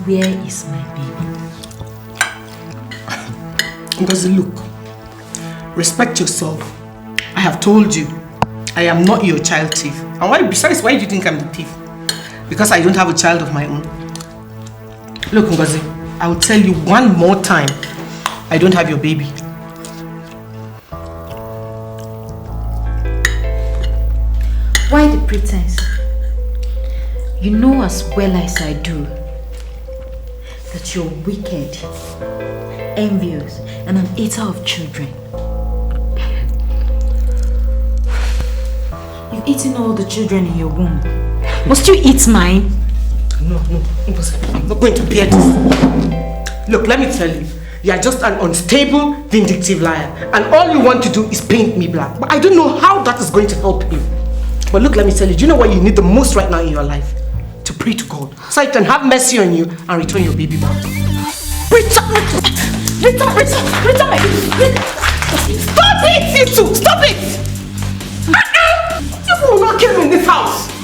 Where is my baby? Ngozi, look. Respect yourself. I have told you, I am not your child thief. And besides, why do you think I'm the thief? Because I don't have a child of my own. Look, Ngozi, I will tell you one more time, I don't have your baby. Why the pretense? You know as well as I do that you're wicked, envious, and an eater of children. You've eaten all the children in your womb. Must you eat mine? No, I'm not going to bear this. Look, let me tell you, you are just an unstable, vindictive liar. And all you want to do is paint me black. But I don't know how that is going to help you. But look, let me tell you, do you know what you need the most right now in your life? To pray to God, so He can have mercy on you and return your baby back. Return my baby! Stop it, you two! Stop it! You will not kill me in this house!